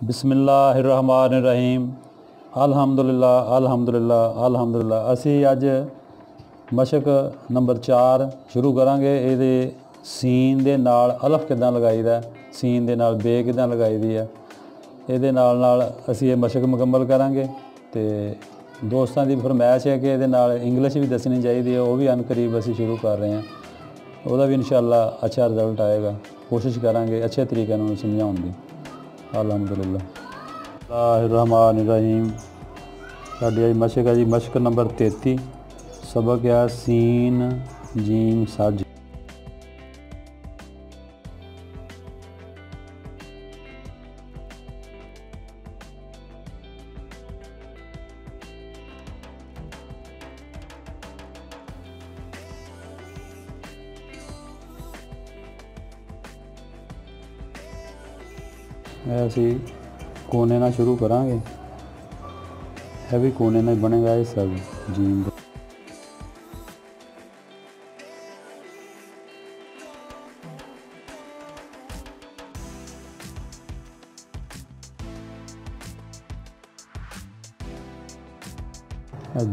बिस्मिल्लाहिर्रहमानिर्रहीम। अल्हम्दुलिल्लाह अल्हम्दुलिल्लाह अल्हम्दुलिल्लाह। असी अज मशक नंबर 4 शुरू करांगे। ये सीन दे नाल अलफ किदां लगाईदा, सीन दे नाल बे किदां लगाई दी है, ये नाल असी ये मशक मुकम्मल करांगे। तो दोस्तों की फरमाइश है कि ये नाल इंग्लिश भी दसनी चाहिए, वो भी अनकरीब असी शुरू कर रहे हैं। वह भी इंशाअल्लाह अच्छा रिजल्ट आएगा। कोशिश करांगे अच्छे तरीके नाल समझाउण दी। अल्हम्दुलिल्लाह। साडी अज मशक है जी, मशक नंबर 33। सबक है सीन जीम सज। असी कोने ना शुरू करांगे, है भी कोने ना बनेगा ये सब जीम।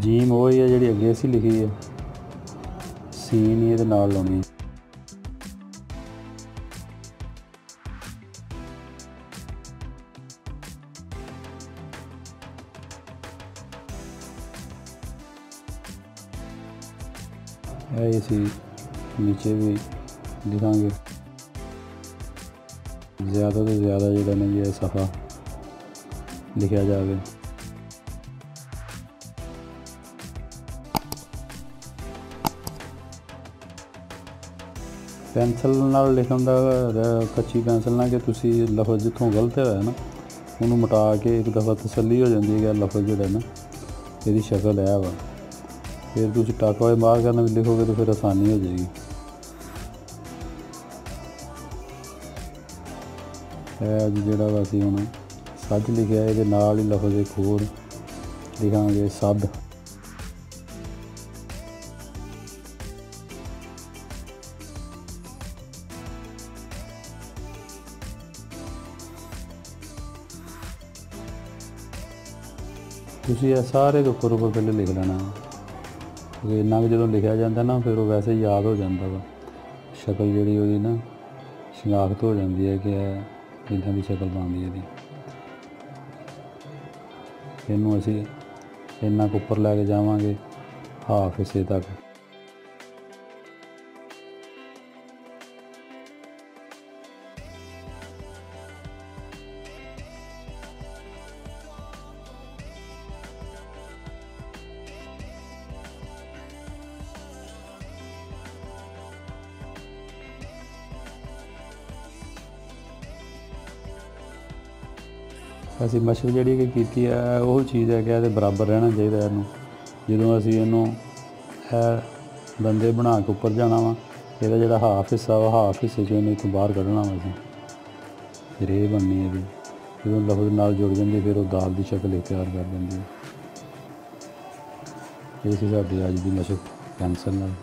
जीम वो ही है जी अगे असी लिखी है, सीन ही ये नाल लाउणी। इसी नीचे भी लिखांगे, ज़्यादा तो ज़्यादा जो ना जी सफ़ा लिखा जाए। पेंसिल नाल लिखण दा कच्ची पेंसिल ना कि तुसी लफज जिथों गलत होया ना उन्होंने मिटा के एक दफ़ा तसल्ली हो जाती है कि लफज जो ना ये शक्ल है वा, फिर तुम टाका हुए बाहर करना भी लिखोगे तो फिर आसानी हो जाएगी। अज जोड़ा असी हम सज लिखा ये नाल ही लफज एक होर लिखांगे सद। तुसी सारे के उपर पहले लिख लेना, क्योंकि इन्ना कि जो लिखा जाता ना फिर वो वैसे ही याद हो जाता वा। शक्ल जी वो ना शनाख्त हो जाती है कि इदां की शक्ल बनती है। इनू असी इन्ना उपर लैके जावांगे हाफ हिस्से तक। असी मशक जी की है वो चीज़ है कि बराबर रहना चाहिए। इनू जो असी इनू बंदे बना के उपर जाना वा, यदा जो हाफ हिस्सा वा हाफ हिस्से चो इतों बाहर कढ़ना वा असी, फिर ये बननी है। जो लफज नाल जुड़ जाती फिर वो दाल की शक्ल तैयार कर देंगी। ये सी साडी अज की मशक पेंसिल नाल।